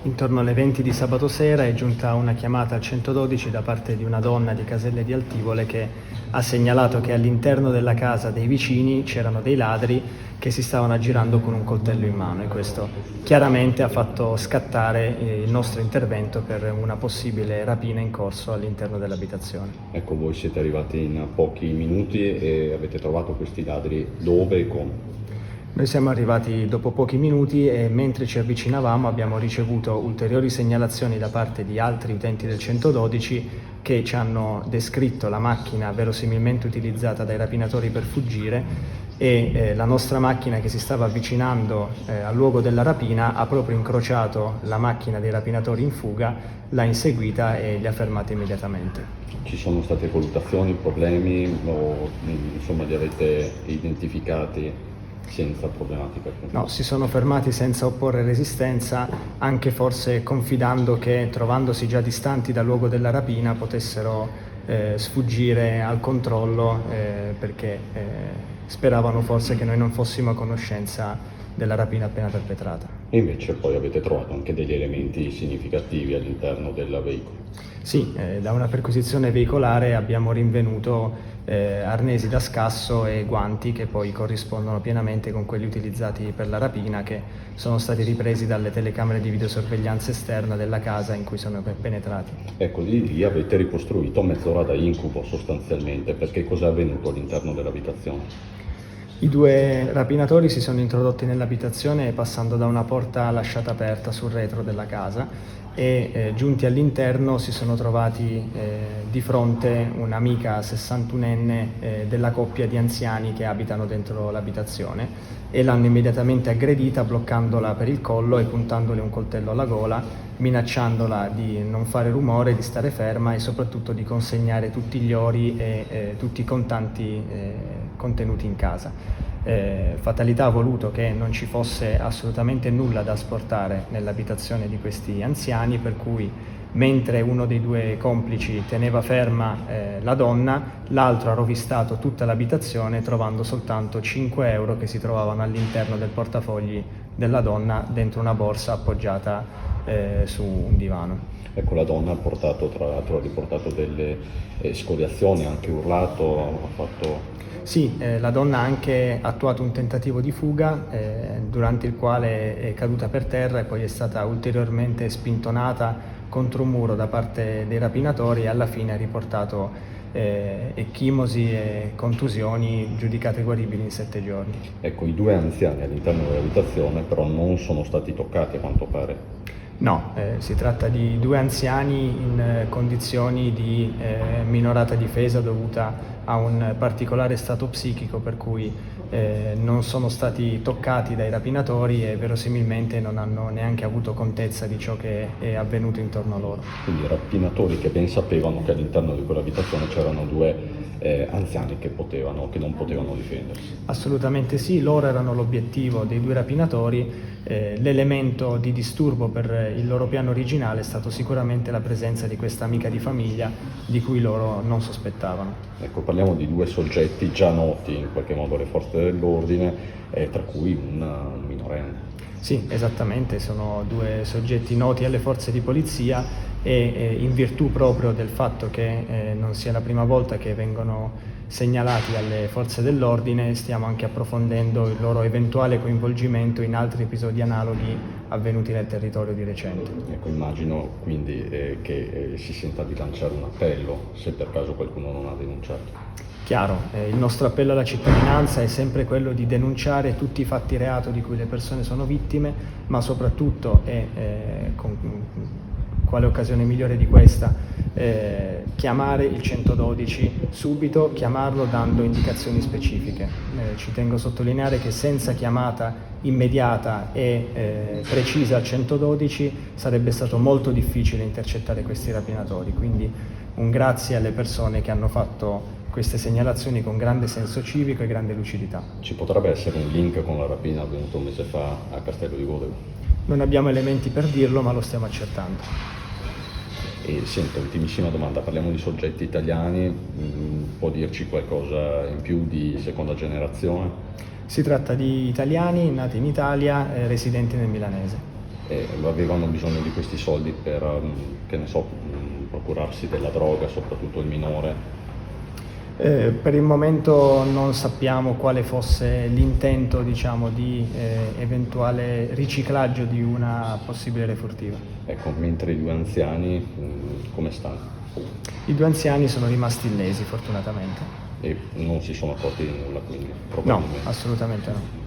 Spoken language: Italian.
Intorno alle 20 di sabato sera è giunta una chiamata al 112 da parte di una donna di Caselle di Altivole che ha segnalato che all'interno della casa dei vicini c'erano dei ladri che si stavano aggirando con un coltello in mano, e questo chiaramente ha fatto scattare il nostro intervento per una possibile rapina in corso all'interno dell'abitazione. Ecco, voi siete arrivati in pochi minuti e avete trovato questi ladri dove e come? Noi siamo arrivati dopo pochi minuti e mentre ci avvicinavamo abbiamo ricevuto ulteriori segnalazioni da parte di altri utenti del 112 che ci hanno descritto la macchina verosimilmente utilizzata dai rapinatori per fuggire e la nostra macchina che si stava avvicinando al luogo della rapina ha proprio incrociato la macchina dei rapinatori in fuga, l'ha inseguita e li ha fermati immediatamente. Ci sono state colluttazioni, problemi o insomma li avete identificati senza problematiche? No, si sono fermati senza opporre resistenza, anche forse confidando che, trovandosi già distanti dal luogo della rapina, potessero sfuggire al controllo perché speravano forse che noi non fossimo a conoscenza della rapina appena perpetrata. E invece poi avete trovato anche degli elementi significativi all'interno del veicolo? Sì, da una perquisizione veicolare abbiamo rinvenuto arnesi da scasso e guanti che poi corrispondono pienamente con quelli utilizzati per la rapina, che sono stati ripresi dalle telecamere di videosorveglianza esterna della casa in cui sono penetrati. Ecco, lì avete ricostruito mezz'ora da incubo sostanzialmente, perché cosa è avvenuto all'interno dell'abitazione? I due rapinatori si sono introdotti nell'abitazione passando da una porta lasciata aperta sul retro della casa e giunti all'interno si sono trovati di fronte un'amica 61enne della coppia di anziani che abitano dentro l'abitazione e l'hanno immediatamente aggredita bloccandola per il collo e puntandole un coltello alla gola, minacciandola di non fare rumore, di stare ferma e soprattutto di consegnare tutti gli ori e tutti i contanti contenuti in casa. Fatalità ha voluto che non ci fosse assolutamente nulla da asportare nell'abitazione di questi anziani, per cui mentre uno dei due complici teneva ferma la donna, l'altro ha rovistato tutta l'abitazione trovando soltanto 5 euro che si trovavano all'interno del portafogli della donna dentro una borsa appoggiata su un divano. Ecco, la donna ha portato, tra l'altro, ha riportato delle scoriazioni, ha anche urlato, ha fatto... Sì, la donna ha anche attuato un tentativo di fuga durante il quale è caduta per terra e poi è stata ulteriormente spintonata contro un muro da parte dei rapinatori e alla fine ha riportato ecchimosi e contusioni giudicate guaribili in 7 giorni. Ecco, i due anziani all'interno dell'abitazione però non sono stati toccati a quanto pare. No, si tratta di due anziani in condizioni di minorata difesa dovuta a un particolare stato psichico, per cui non sono stati toccati dai rapinatori e verosimilmente non hanno neanche avuto contezza di ciò che è avvenuto intorno a loro. Quindi i rapinatori che ben sapevano che all'interno di quell'abitazione c'erano due anziani che non potevano difendersi. Assolutamente sì, loro erano l'obiettivo dei due rapinatori. L'elemento di disturbo per il loro piano originale è stato sicuramente la presenza di questa amica di famiglia di cui loro non sospettavano. Ecco, parliamo di due soggetti già noti in qualche modo alle forze dell'ordine, tra cui un minorenne. Sì, esattamente, sono due soggetti noti alle forze di polizia e in virtù proprio del fatto che non sia la prima volta che vengono segnalati alle forze dell'ordine, stiamo anche approfondendo il loro eventuale coinvolgimento in altri episodi analoghi avvenuti nel territorio di recente. Ecco, immagino quindi che si senta di lanciare un appello se per caso qualcuno non ha denunciato. Chiaro, il nostro appello alla cittadinanza è sempre quello di denunciare tutti i fatti reato di cui le persone sono vittime, ma soprattutto, con quale occasione migliore di questa, chiamare il 112 subito, chiamarlo dando indicazioni specifiche. Ci tengo a sottolineare che senza chiamata immediata e precisa al 112 sarebbe stato molto difficile intercettare questi rapinatori, quindi un grazie alle persone che hanno fatto queste segnalazioni con grande senso civico e grande lucidità. Ci potrebbe essere un link con la rapina avvenuta un mese fa a Castello di Godego? Non abbiamo elementi per dirlo, ma lo stiamo accertando. E senta, ultimissima domanda, parliamo di soggetti italiani, può dirci qualcosa in più di seconda generazione? Si tratta di italiani nati in Italia, residenti nel milanese. avevano bisogno di questi soldi per, che ne so, procurarsi della droga, soprattutto il minore. Per il momento non sappiamo quale fosse l'intento, diciamo, di eventuale riciclaggio di una possibile refurtiva. Ecco, mentre i due anziani come stanno? I due anziani sono rimasti illesi, fortunatamente. E non si sono accorti di nulla, quindi No, probabilmente. assolutamente no.